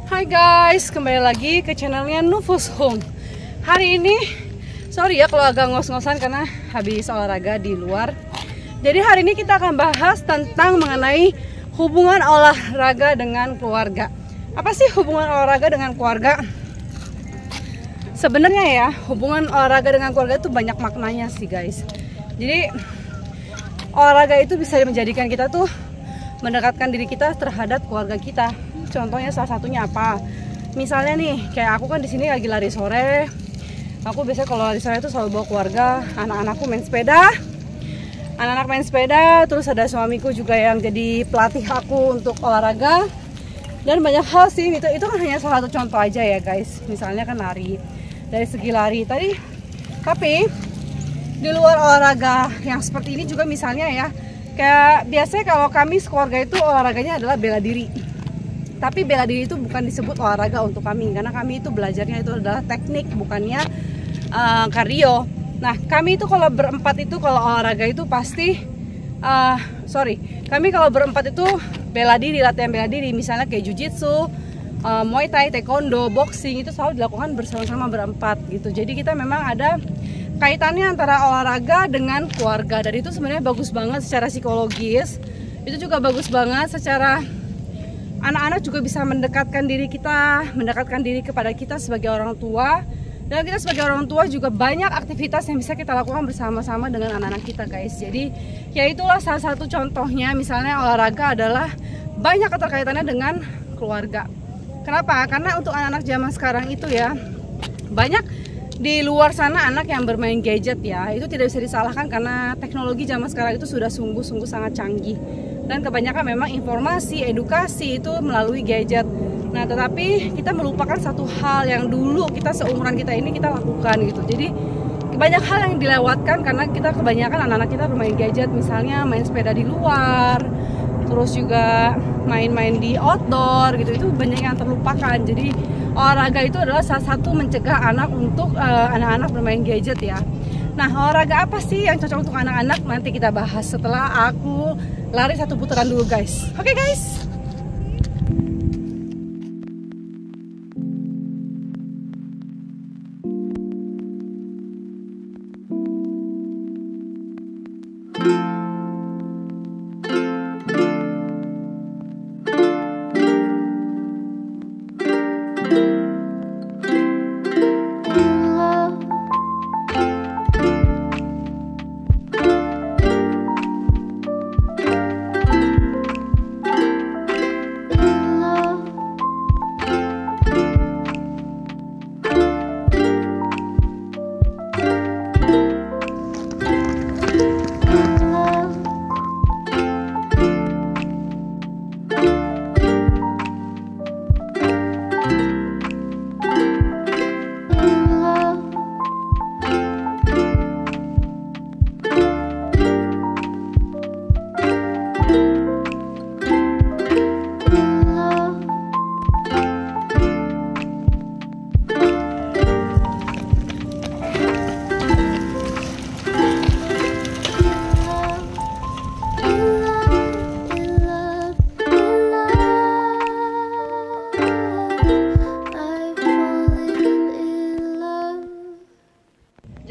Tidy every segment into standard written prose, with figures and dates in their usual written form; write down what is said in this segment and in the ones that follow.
Hai guys, kembali lagi ke channelnya Nufus Home. Hari ini, sorry ya kalau agak ngos-ngosan karena habis olahraga di luar. Jadi hari ini kita akan bahas tentang mengenai hubungan olahraga dengan keluarga. Apa sih hubungan olahraga dengan keluarga? Sebenarnya ya, hubungan olahraga dengan keluarga itu banyak maknanya sih guys. Jadi olahraga itu bisa menjadikan kita tuh mendekatkan diri kita terhadap keluarga kita. Contohnya salah satunya apa? Misalnya nih, kayak aku kan di sini lagi lari sore. Aku biasanya kalau lari sore itu selalu bawa keluarga, anak-anakku main sepeda. Anak-anak main sepeda, terus ada suamiku juga yang jadi pelatih aku untuk olahraga. Dan banyak hal sih, itu kan hanya salah satu contoh aja ya guys. Misalnya kan lari, dari segi lari tadi. Tapi di luar olahraga yang seperti ini juga misalnya ya, kayak biasanya kalau kami sekeluarga itu olahraganya adalah bela diri. Tapi bela diri itu bukan disebut olahraga untuk kami, karena kami itu belajarnya itu adalah teknik, bukannya kardio. Nah, kami itu kalau berempat itu kalau olahraga itu pasti kami kalau berempat itu bela diri, latihan bela diri, misalnya kayak jujitsu, muay thai, taekwondo, boxing, itu selalu dilakukan bersama-sama berempat gitu. Jadi kita memang ada kaitannya antara olahraga dengan keluarga, dan itu sebenarnya bagus banget secara psikologis. Itu juga bagus banget secara anak-anak juga bisa mendekatkan diri kepada kita sebagai orang tua. Dan kita sebagai orang tua juga banyak aktivitas yang bisa kita lakukan bersama-sama dengan anak-anak kita guys. Jadi ya itulah salah satu contohnya, misalnya olahraga adalah banyak keterkaitannya dengan keluarga. Kenapa? Karena untuk anak-anak zaman sekarang itu ya, banyak di luar sana anak yang bermain gadget ya. Itu tidak bisa disalahkan karena teknologi zaman sekarang itu sudah sungguh-sungguh sangat canggih. Dan kebanyakan memang informasi, edukasi itu melalui gadget. Nah, tetapi kita melupakan satu hal yang dulu kita seumuran kita ini kita lakukan gitu. Jadi banyak hal yang dilewatkan karena kita kebanyakan anak-anak kita bermain gadget, misalnya main sepeda di luar, terus juga main-main di outdoor gitu. Itu banyak yang terlupakan. Jadi olahraga itu adalah salah satu mencegah anak untuk anak-anak bermain gadget ya. Nah, olahraga apa sih yang cocok untuk anak-anak? Nanti kita bahas setelah aku lari satu putaran dulu guys. Oke guys.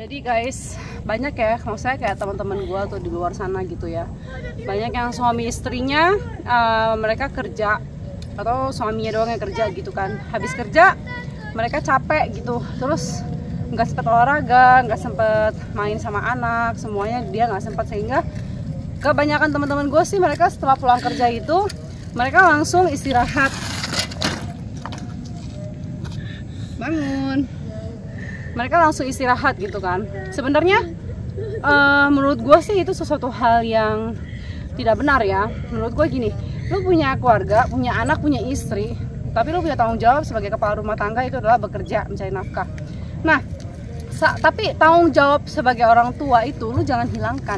Jadi guys, banyak ya, maksudnya kayak teman-teman gue tuh di luar sana gitu ya, banyak yang suami istrinya mereka kerja atau suaminya doang yang kerja gitu kan. Habis kerja mereka capek gitu, terus nggak sempet olahraga, nggak sempet main sama anak, semuanya dia nggak sempet. Sehingga kebanyakan teman-teman gue sih mereka setelah pulang kerja itu mereka langsung istirahat, bangun, mereka langsung istirahat gitu kan. Sebenarnya menurut gue sih itu sesuatu hal yang tidak benar ya. Menurut gue gini, lu punya keluarga, punya anak, punya istri, tapi lu punya tanggung jawab sebagai kepala rumah tangga itu adalah bekerja, mencari nafkah. Nah, tapi tanggung jawab sebagai orang tua itu lu jangan hilangkan.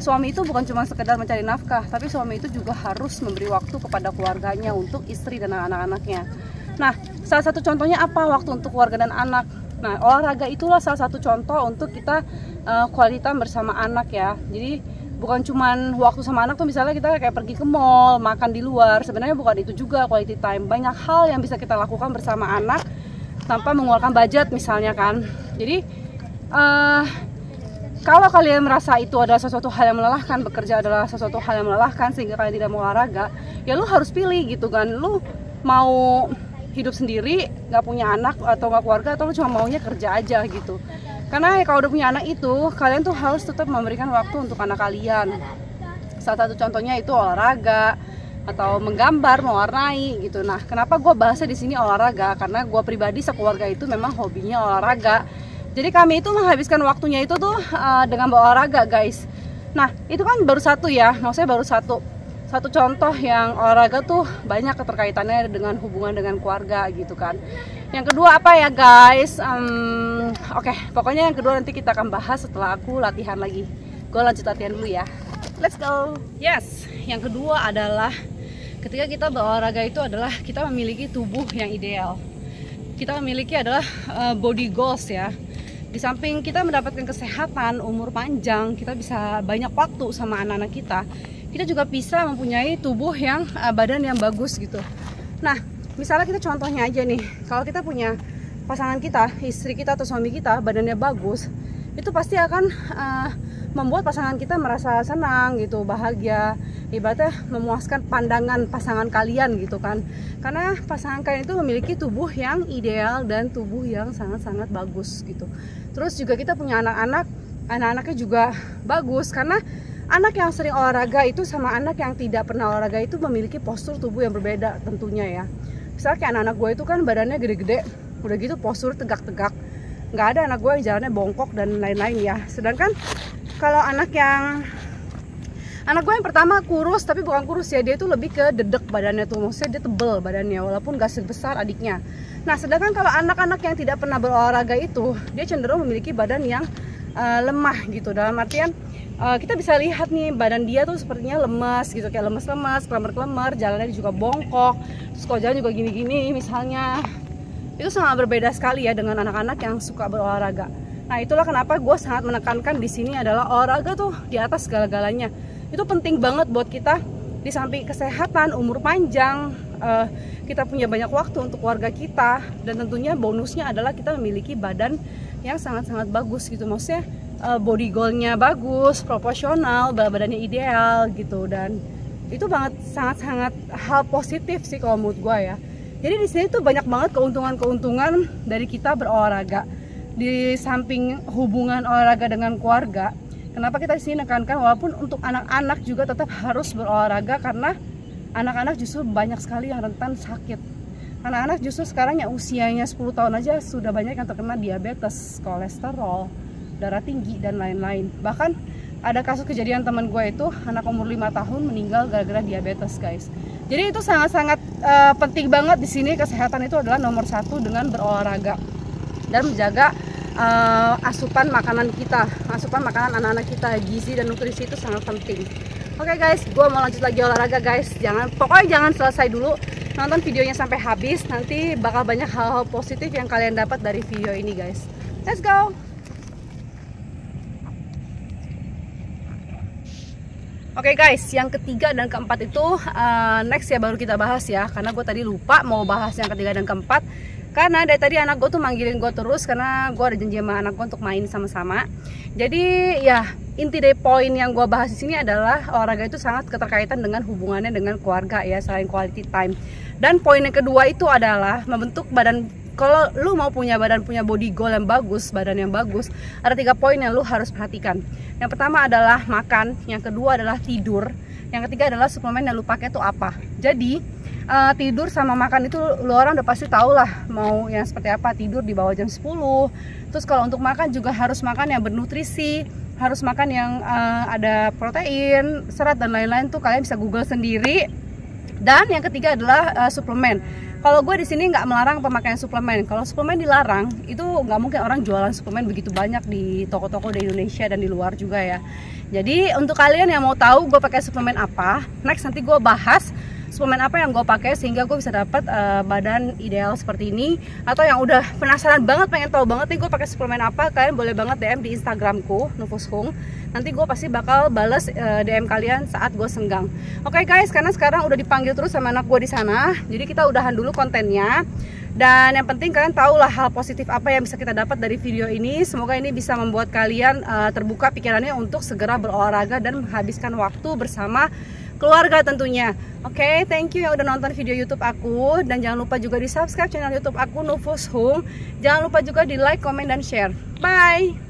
Suami itu bukan cuma sekedar mencari nafkah, tapi suami itu juga harus memberi waktu kepada keluarganya, untuk istri dan anak-anaknya. Nah, salah satu contohnya apa? Waktu untuk keluarga dan anak. Nah, olahraga itulah salah satu contoh untuk kita quality time bersama anak ya. Jadi bukan cuman waktu sama anak tuh, misalnya kita kayak pergi ke mall, makan di luar, sebenarnya bukan itu juga quality time. Banyak hal yang bisa kita lakukan bersama anak tanpa mengeluarkan budget misalnya kan. Jadi kalau kalian merasa itu adalah sesuatu hal yang melelahkan, bekerja adalah sesuatu hal yang melelahkan sehingga kalian tidak mau olahraga, ya lu harus pilih gitu kan. Lu mau hidup sendiri, nggak punya anak atau nggak keluarga, atau lu cuma maunya kerja aja gitu. Karena ya, kalau udah punya anak itu, kalian tuh harus tetap memberikan waktu untuk anak kalian. Salah satu contohnya itu olahraga atau menggambar, mewarnai gitu. Nah, kenapa gue bahasnya di sini olahraga? Karena gue pribadi sekeluarga itu memang hobinya olahraga. Jadi kami itu menghabiskan waktunya itu tuh dengan berolahraga guys. Nah itu kan baru satu ya, maksudnya baru satu contoh yang olahraga tuh banyak keterkaitannya dengan hubungan dengan keluarga gitu kan. Yang kedua apa ya guys? Oke, pokoknya yang kedua nanti kita akan bahas setelah aku latihan lagi. Gue lanjut latihan dulu ya. Let's go. Yes, yang kedua adalah ketika kita berolahraga itu adalah kita memiliki tubuh yang ideal. Kita memiliki adalah body goals ya. Di samping kita mendapatkan kesehatan, umur panjang, kita bisa banyak waktu sama anak-anak kita juga bisa mempunyai tubuh yang badan yang bagus gitu. Nah, misalnya kita contohnya aja nih, kalau kita punya pasangan kita, istri kita atau suami kita badannya bagus, itu pasti akan membuat pasangan kita merasa senang gitu, bahagia, ibaratnya memuaskan pandangan pasangan kalian gitu kan. Karena pasangan kalian itu memiliki tubuh yang ideal dan tubuh yang sangat-sangat bagus gitu. Terus juga kita punya anak-anak, anak-anaknya juga bagus, karena anak yang sering olahraga itu sama anak yang tidak pernah olahraga itu memiliki postur tubuh yang berbeda tentunya ya. Misalnya kayak anak-anak gue itu kan badannya gede-gede, udah gitu postur tegak-tegak. Nggak ada anak gue yang jalannya bongkok dan lain-lain ya. Sedangkan kalau anak gue yang pertama kurus, tapi bukan kurus ya, dia itu lebih ke dedek badannya tuh, maksudnya dia tebel badannya walaupun gak sebesar adiknya. Nah sedangkan kalau anak-anak yang tidak pernah berolahraga itu, dia cenderung memiliki badan yang lemah gitu. Dalam artian kita bisa lihat nih badan dia tuh sepertinya lemas gitu, kayak lemes-lemes, klemer-klemer, jalannya juga bongkok, terus kalau jalan juga gini-gini misalnya. Itu sangat berbeda sekali ya dengan anak-anak yang suka berolahraga. Nah itulah kenapa gue sangat menekankan di sini adalah olahraga tuh di atas segala-galanya. Itu penting banget buat kita, di samping kesehatan, umur panjang, kita punya banyak waktu untuk keluarga kita, dan tentunya bonusnya adalah kita memiliki badan yang sangat-sangat bagus gitu. Maksudnya body goalnya bagus, proporsional, badannya ideal gitu, dan itu sangat-sangat hal positif sih kalau menurut gue ya. Jadi di sini tuh banyak banget keuntungan-keuntungan dari kita berolahraga. Di samping hubungan olahraga dengan keluarga, kenapa kita di sini nekankan walaupun untuk anak-anak juga tetap harus berolahraga, karena anak-anak justru banyak sekali yang rentan sakit. Anak-anak justru sekarang yang usianya 10 tahun aja sudah banyak yang terkena diabetes, kolesterol, darah tinggi dan lain-lain. Bahkan ada kasus kejadian teman gue itu anak umur 5 tahun meninggal gara-gara diabetes guys. Jadi itu sangat-sangat penting banget di sini. Kesehatan itu adalah nomor 1 dengan berolahraga dan menjaga asupan makanan kita, asupan makanan anak-anak kita, gizi dan nutrisi itu sangat penting. Oke guys, gue mau lanjut lagi olahraga guys. Pokoknya jangan selesai dulu, nonton videonya sampai habis. Nanti bakal banyak hal-hal positif yang kalian dapat dari video ini guys. Let's go. Oke guys, yang ketiga dan keempat itu next ya baru kita bahas ya. Karena gue tadi lupa mau bahas yang ketiga dan keempat. Karena dari tadi anak gue tuh manggilin gue terus, karena gue ada janji sama anak gue untuk main sama-sama. Jadi ya inti dari poin yang gue bahas di sini adalah olahraga itu sangat keterkaitan dengan hubungannya dengan keluarga ya, selain quality time. Dan poin yang kedua itu adalah membentuk badan. Kalau lu mau punya body goal yang bagus, badan yang bagus, ada 3 poin yang lu harus perhatikan. Yang pertama adalah makan, yang kedua adalah tidur, yang ketiga adalah suplemen yang lu pakai itu apa. Jadi tidur sama makan itu lu orang udah pasti tahu lah mau yang seperti apa. Tidur di bawah jam 10. Terus kalau untuk makan juga harus makan yang bernutrisi, harus makan yang ada protein, serat dan lain-lain, tuh kalian bisa google sendiri. Dan yang ketiga adalah suplemen. Kalau gue di sini nggak melarang pemakaian suplemen. Kalau suplemen dilarang, itu nggak mungkin orang jualan suplemen begitu banyak di toko-toko di Indonesia dan di luar juga ya. Jadi untuk kalian yang mau tahu gue pakai suplemen apa, next nanti gue bahas suplemen apa yang gue pakai sehingga gue bisa dapat badan ideal seperti ini. Atau yang udah penasaran banget, pengen tahu banget nih gue pakai suplemen apa, kalian boleh banget DM di Instagramku Nufus Hung. Nanti gue pasti bakal bales DM kalian saat gue senggang. Oke guys, karena sekarang udah dipanggil terus sama anak gue di sana, jadi kita udahan dulu kontennya. Dan yang penting kalian tahu lah hal positif apa yang bisa kita dapat dari video ini. Semoga ini bisa membuat kalian terbuka pikirannya untuk segera berolahraga dan menghabiskan waktu bersama keluarga tentunya. Oke, thank you yang udah nonton video YouTube aku. Dan jangan lupa juga di subscribe channel YouTube aku Nufus Hung. Jangan lupa juga di like, comment, dan share. Bye!